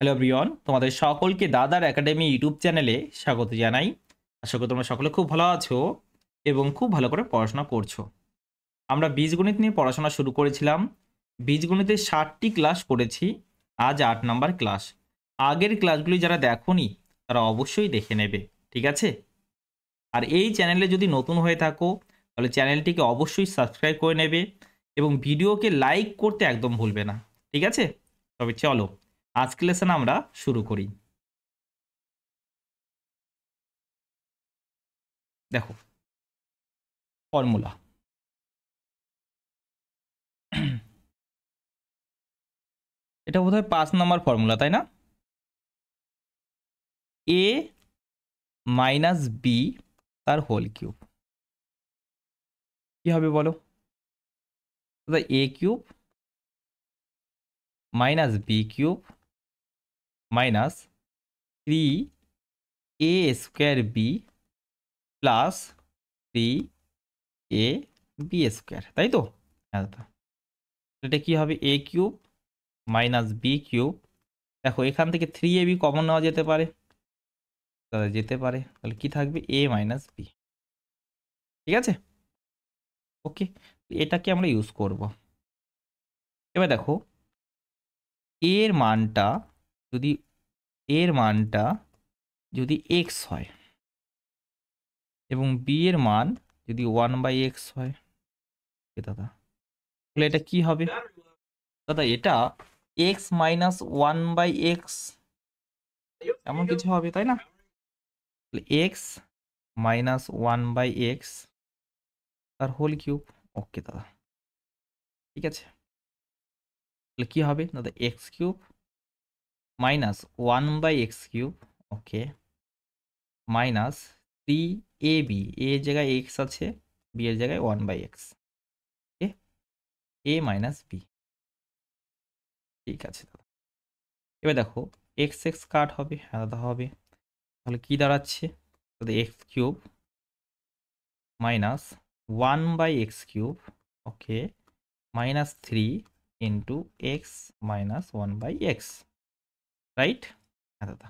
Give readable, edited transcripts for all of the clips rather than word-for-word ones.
Hello everyone, তোমাদের সকলকে দাদার একাডেমি ইউটিউব চ্যানেলে স্বাগত জানাই। আশা করি তোমরা সকলে খুব ভালো আছো এবং খুব ভালো করে পড়াশোনা করছো। আমরা বীজগণিত নিয়ে পড়াশোনা শুরু করেছিলাম। বীজগণিতের 60টি ক্লাস করেছি, আজ 8 নাম্বার ক্লাস। আগের ক্লাসগুলি যারা দেখোনি তারা অবশ্যই দেখে নেবে, ঠিক আছে? আর এই চ্যানেলে যদি নতুন হয়ে থাকো তাহলে চ্যানেলটিকে অবশ্যই সাবস্ক্রাইব করে নেবে এবং ভিডিওকে লাইক করতে একদম ভুলবে না, ঠিক আছে? তবে চলো আজকের লেসন আমরা শুরু করি। দেখো ফর্মুলা, এটা বোধহয় 5 নম্বর ফর্মুলা, তাই না? এ মাইনাস বি তার হোল কিউব কি হবে বলো? A cube minus B cube minus 3 A square B plus 3 A B square, তাই তো? হ্যাঁ দাদা, এটা কি হবে? A cube minus B cube. দেখো এখান থেকে 3ab কমন নেওয়া যেতে পারে, দাদা যেতে পারে। তাহলে কি থাকবে? এ মাইনাস বি, ঠিক আছে? ওকে, এটাকে আমরা ইউজ করব। এবার দেখো এর মানটা যদি এর মানটা যদি এক্স হয় এবং বি এর মান যদি 1/x হয়, দাদা তাহলে এটা কি হবে? দাদা এটা এক্স মাইনাস 1/x এমন কিছু হবে, তাই না? তাহলে এক্স মাইনাস 1/x তার হোল কিউব। ওকে দাদা, ঠিক আছে। তাহলে কি হবে দাদা? X cube minus 1/x cube, okay, minus 3ab, এর জায়গায় এক্স আছে, বি এর জায়গায় 1/x, এ মাইনাস বি, ঠিক আছে দাদা। এবার দেখো এক্স এক্স কাট হবে, হ্যাঁ দাদা হবে। তাহলে কি দাঁড়াচ্ছে দাদা? X cube minus 1/x cube, okay, minus 3 × x - 1/x, right? হ্যাঁ দাদা,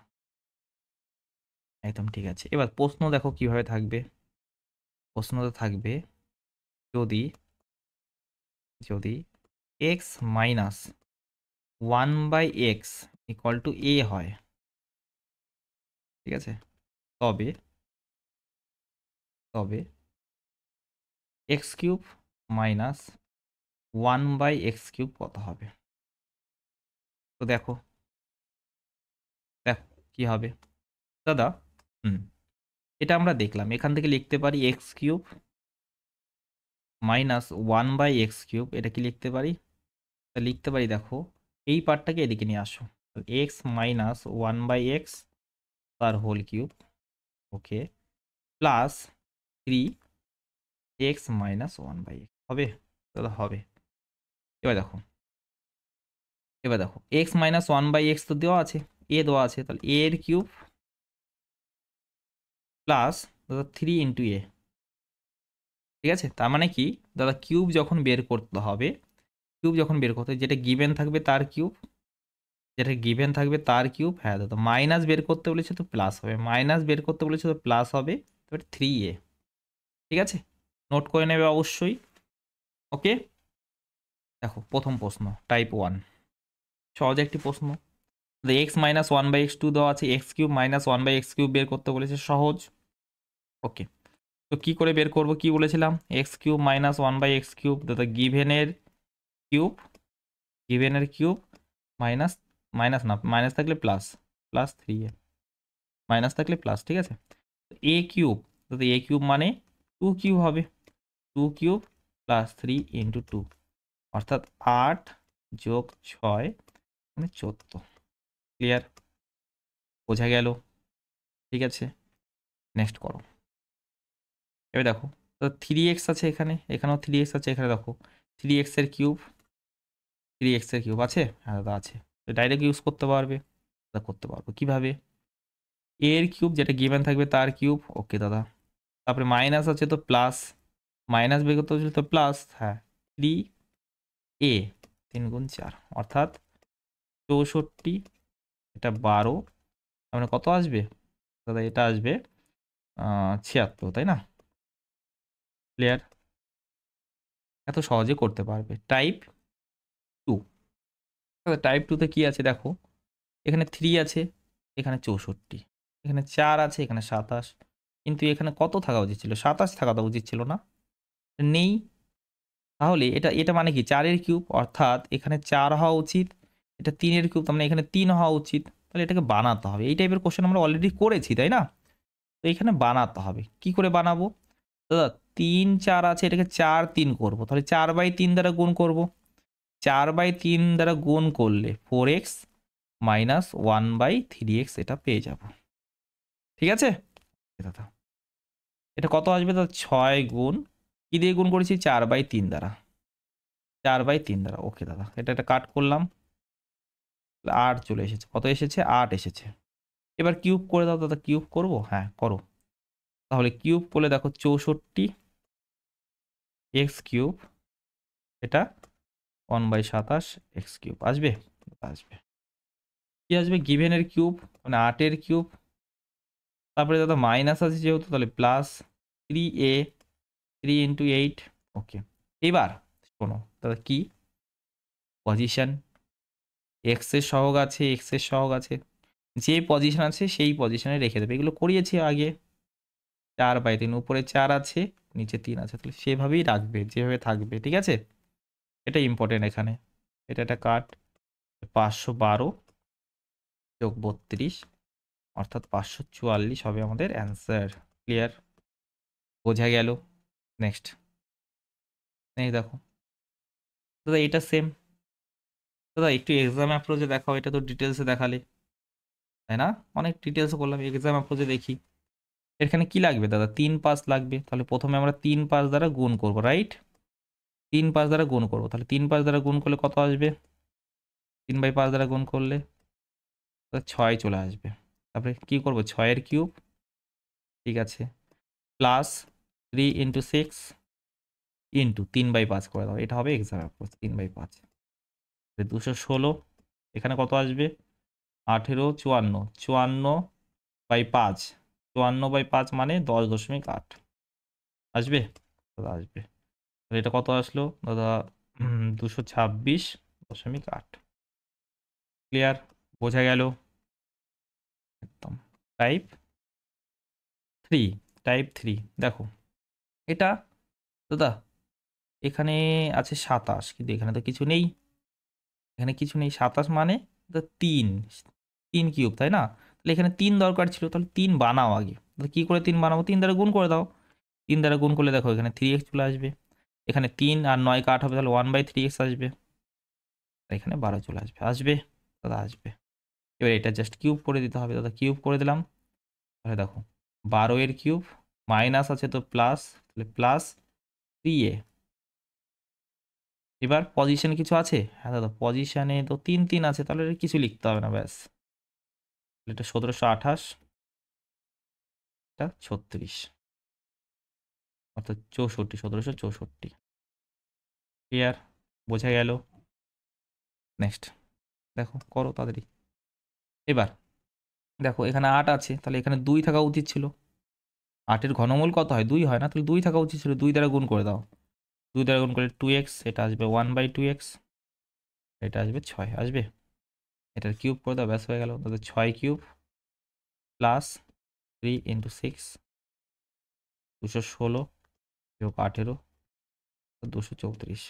একদম ঠিক আছে। এবার প্রশ্ন দেখো কিভাবে থাকবে। প্রশ্নটা থাকবে যদি যদি x minus 1/x equal to a হয়, ঠিক আছে, তবে তবে x cube minus 1/x cube কত হবে? তো দেখো দেখো কি হবে দাদা। হুম, এটা আমরা দেখলাম, এখান থেকে লিখতে পারি x cube minus 1/x cube. এটা কি লিখতে পারি? তা লিখতে পারি, দেখো এই পার্টটাকে এদিকে নিয়ে আসো। এক্স মাইনাস 1/x তার হোল কিউব, ওকে, প্লাস 3 x - 1/x হবে দাদা, হবে। এবার দেখো এক্স মাইনাস 1/x তো দেওয়া আছে, এ দেওয়া আছে, তাহলে এ এর কিউব প্লাস দাদা 3 × a, ঠিক আছে? তার মানে কি দাদা, কিউব যখন বের করতে হবে, কিউব যখন বের করতে যেটা গিভেন থাকবে তার কিউব, যেটা গিভেন থাকবে তার কিউব, হ্যাঁ দাদা, মাইনাস বের করতে বলেছে তো প্লাস হবে, মাইনাস বের করতে বলেছে তো প্লাস হবে। এবার 3a, ঠিক আছে, নোট করে নেবে অবশ্যই। ওকে, দেখো প্রথম প্রশ্ন টাইপ 1, সহজ একটি প্রশ্ন। এক্স মাইনাস 1/x2 দেওয়া আছে, এক্স কিউব মাইনাস 1/x3 বের করতে বলেছে, সহজ। ওকে, তো কি করে বের করব? কি বলেছিলাম? এক্স কিউব মাইনাস 1/x3 দাদা গিভেনের কিউব মাইনাস, মাইনাস না, মাইনাস থাকলে প্লাস, প্লাস 3a, মাইনাস থাকলে প্লাস, ঠিক আছে। এ কিউব দাদা, এ কিউব মানে 2 কিউব হবে, 2 কিউব প্লাস 3 × 2, অর্থাৎ 8 + 6 মানে 14। ক্লিয়ার? বোঝা গেল? ঠিক আছে, নেক্সট করো। এবার দেখো তো 3x আছে এখানে, এখানেও 3x আছে, এখানে দেখো 3x এর কিউব, 3x এর কিউব আছে, হ্যাঁ দাদা আছে। ডাইরেক্ট ইউজ করতে পারবে দাদা, করতে পারবো কিভাবে? এ এর কিউব যেটা গিভেন থাকবে তার কিউব, ওকে দাদা, তারপরে মাইনাস আছে তো প্লাস, মাইনাস বের করতে হচ্ছিল তো প্লাস, হ্যাঁ 3a 3 × 4 অর্থাৎ 64 এটা 12, মানে কত আসবে দাদা? এটা আসবে 76, তাই না? ক্লিয়ার? এত সহজে করতে পারবে। টাইপ 2, টাইপ 2তে কি আছে দেখো, এখানে 3 আছে, এখানে 64, এখানে 4 আছে, এখানে 27, কিন্তু এখানে কত থাকা উচিত ছিল? 27 থাকা তো উচিত ছিল না? নেই। তাহলে এটা এটা মানে কি 4 এর কিউব, অর্থাৎ এখানে 4 হওয়া উচিত, এটা 3 এর কিউব, তার মানে এখানে 3 হওয়া উচিত। তাহলে এটাকে বানাতে হবে। এই টাইপের কোশ্চেন আমরা অলরেডি করেছি, তাই না? তো এখানে বানাতে হবে। কি করে বানাবো দাদা? 3 4 আছে, এটাকে 4 3 করবো, তাহলে 4/3 দ্বারা গুণ করব। 4/3 দ্বারা গুণ করলে 4x মাইনাস 1/3x এটা পেয়ে যাব। ঠিক আছে দাদা? এটা কত আসবে দাদা? 6 গুণ কি দিয়ে গুণ করেছি? 4/3 দ্বারা, 4/3 দ্বারা। ওকে দাদা, এটা কাট করলাম, 8 চলে এসেছে। কত এসেছে? 8 এসেছে। এবার কিউব করে দাও দাদা। কিউব করব? হ্যাঁ করো। তাহলে কিউব করলে দেখো 64 এক্স কিউব, এটা 1/27 এক্স কিউব আসবে। আসবে কি আসবে? গিভেনের কিউব মানে 8-এর কিউব, তারপরে দাদা মাইনাস আছে যেহেতু, তাহলে প্লাস 3a, 3 × 8। ওকে, এবার শোনো দাদা, কি পজিশন, এক্স এর সহগ আছে, এক্স এর সহগ আছে, যে পজিশন আছে সেই পজিশনে রেখে দেবে। এগুলো করিয়েছি আগে। 4/3, উপরে 4 আছে, নিচে 3 আছে, তাহলে সেভাবেই রাখবে, যেভাবে থাকবে। ঠিক আছে? এটা ইম্পর্টেন্ট এখানে। এটা একটা কাট, 512 যোগ 32 অর্থাৎ 544 হবে আমাদের অ্যান্সার। ক্লিয়ার? বোঝা গেল? নেক্সট নেক্সট দেখো দাদা, এটা সেম। দাদা একটু এক্সাম অ্যাপ্রোচে দেখাও, এটা তো ডিটেলসে দেখালে, তাই না? অনেক ডিটেলসে করলাম, এক্সাম অ্যাপ্রোচে দেখি। এখানে কি লাগবে দাদা? 3 5 লাগবে। তাহলে প্রথমে আমরা 3 5 দ্বারা গুণ করব, রাইট? 3 5 দ্বারা গুণ করবো, তাহলে 3 5 দ্বারা গুণ করলে কত আসবে? 3/5 দ্বারা গুণ করলে 6 চলে আসবে। তারপরে কি করব? 6-এর কিউব, ঠিক আছে, প্লাস 3 × 6 ইন্টু 3/5 করে দাও। এটা হবে এক্সাম অ্যাপ্রোচ। 3/5 216, এখানে কত আসবে? 18 54, 54/5, 54/5 মানে 10.8 আসবে দাদা। আসবে। তাহলে এটা কত আসলো দাদা? 226.8। ক্লিয়ার? বোঝা গেল একদম। টাইপ 3, টাইপ 3 দেখো, এটা দাদা এখানে আছে 27, কিন্তু এখানে তো কিছু নেই, এখানে কিছু নেই। 27 মানে তো 3 3 কিউব, তাই না? তাহলে এখানে 3 দরকার ছিল, তাহলে 3 বানাও আগে। তাহলে কী করে 3 বানাবো? 3 দ্বারা গুণ করে দাও। 3 দ্বারা গুণ করলে দেখো এখানে 3x চলে আসবে, এখানে 3 আর 9 কাট হবে, তাহলে 1/3x আসবে, আর এখানে 12 চলে আসবে। আসবে দাদা? আসবে। এবার এটা জাস্ট কিউব করে দিতে হবে দাদা। কিউব করে দিলাম, তাহলে দেখো 12-এর কিউব, মাইনাস আছে তো প্লাস, তাহলে প্লাস 3a। এবার পজিশনে কিছু আছে? হ্যাঁ দাদা, পজিশনে তো 3 3 আছে, তাহলে এটা কিছু লিখতে হবে না, ব্যাস। এটা 1728, এটা 36, অর্থাৎ 64, 1764। ক্লিয়ার? বোঝা গেল? নেক্সট দেখো, করো তাড়াতাড়ি। এবার দেখো এখানে 8 আছে, তাহলে এখানে 2 থাকা উচিত ছিল। 8-এর ঘনমূল কত হয়? 2 হয় না? তাহলে 2 থাকা উচিত ছিল। 2 দ্বারা গুণ করে দাও। 2 দ্বারা গুণ করলে 2x, এটা আসবে 1/2x, এটা আসবে 6 আসবে। এটার কিউব করে দাও, ব্যাস হয়ে গেল। তাহলে 6 কিউব প্লাস 3 × 6, 216 যোগ 18, 234।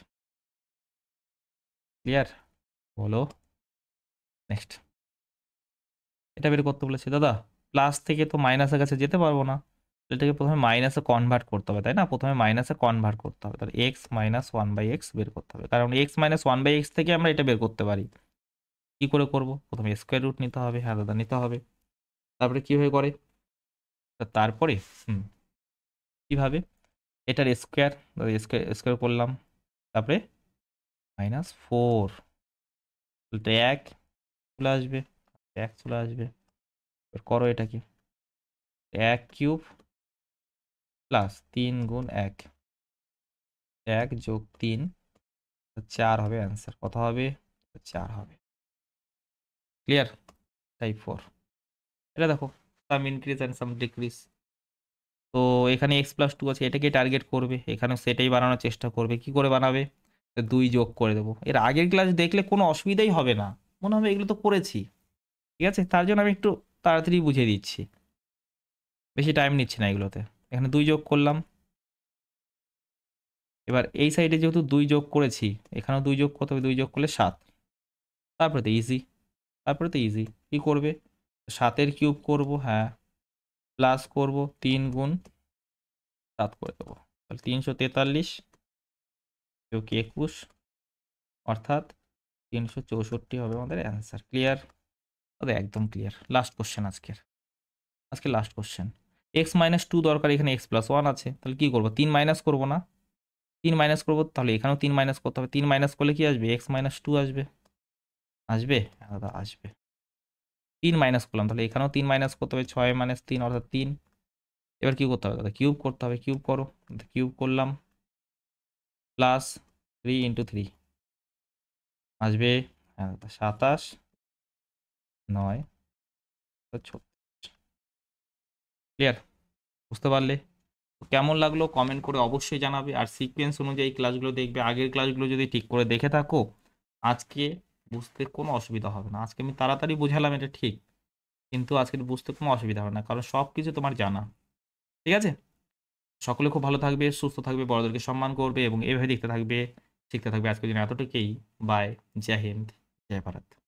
ক্লিয়ার? বলো। নেক্সট এটা বের করতে বলেছে দাদা। প্লাস থেকে তো মাইনাসের কাছে যেতে পারবো না, এটাকে প্রথমে মাইনাসে কনভার্ট করতে হবে, তাই না? প্রথমে মাইনাসে কনভার্ট করতে হবে, তাহলে এক্স মাইনাস 1/x বের করতে হবে, কারণ এক্স মাইনাস 1/x থেকে আমরা এটা বের করতে পারি। কি করে করব? প্রথমে স্কোয়ার রুট নিতে হবে। হ্যাঁ দাদা, নিতে হবে। তারপরে কীভাবে করে? তারপরে কিভাবে? এটার স্কোয়ার, স্কোয়ার স্কোয়ার করলাম, তারপরে -4, এটা 1 চলে আসবে, 1 চলে আসবে। এবার করো এটাকে, 1 কিউব প্লাস 3 × 1, 1 যোগ 3, 4 হবে অ্যান্সার। কত হবে? 4 হবে। ক্লিয়ার? টাইপ 4। এটা দেখো সাম ইনক্রিজ অ্যান্ড সাম ডিক্রিজ। তো এখানে x+2 আছে, এটাকে টার্গেট করবে, এখানে সেটাই বানানোর চেষ্টা করবে। কি করে বানাবে? 2 যোগ করে দেবো। এর আগের ক্লাস দেখলে কোনো অসুবিধাই হবে না, মনে হবে এগুলো তো করেছি। ঠিক আছে, তার জন্য আমি একটু তাড়াতাড়ি বুঝিয়ে দিচ্ছি, বেশি টাইম নিচ্ছি না এগুলোতে। এখানে 2 যোগ করলাম। এবার এই সাইডে যেহেতু 2 যোগ করেছি, এখানেও 2 যোগ করতে হবে, 2 যোগ করলে 7। তারপরে তো ইজি, কি করবে? 7-এর কিউব করব, হ্যাঁ, প্লাস করব 3 গুণ 7 করে দেবো, তাহলে 343 যোগ 21, অর্থাৎ 364 হবে আমাদের অ্যান্সার। ক্লিয়ার? একদম ক্লিয়ার। লাস্ট কোশ্চেন আজকে লাস্ট কোশ্চেন। x-2 দরকার, এখানে x+1 আছে, তাহলে কি করবো? 3 মাইনাস করবো না? 3 মাইনাস করবো, তাহলে এখানেও 3 মাইনাস করতে হবে। 3 মাইনাস করলে কি আসবে? x-2 আসবে। হ্যাঁ দাদা আসবে। 3 মাইনাস করলাম, তাহলে এখানেও 3 মাইনাস করতে হবে, 6 - 3 অর্থাৎ 3। এবার কি করতে হবে দাদা? কিউব করতে হবে, কিউব করো। কিউব করলাম, প্লাস 3 × 3 আসবে, হ্যাঁ দাদা 27, 9, 36। ক্লিয়ার? বুঝতে পারলে? তো কেমন লাগলো কমেন্ট করে অবশ্যই জানাবে। আর সিকোয়েন্স অনুযায়ী ক্লাসগুলো দেখবে, আগের ক্লাসগুলো যদি ঠিক করে দেখে থাকো, আজকে বুঝতে কোনো অসুবিধা হবে না। আজকে আমি তাড়াতাড়ি বোঝালাম, এটা ঠিক, কিন্তু আজকে বুঝতে কোনো অসুবিধা হবে না, কারণ সব কিছু তোমার জানা। ঠিক আছে? সকলে খুব ভালো থাকবে, সুস্থ থাকবে, বড়দেরকে সম্মান করবে এবং এভাবে দেখতে থাকবে, শিখতে থাকবে। আজকের জন্য এতটুকুই। বাই। জয় হিন্দ, জয় ভারত।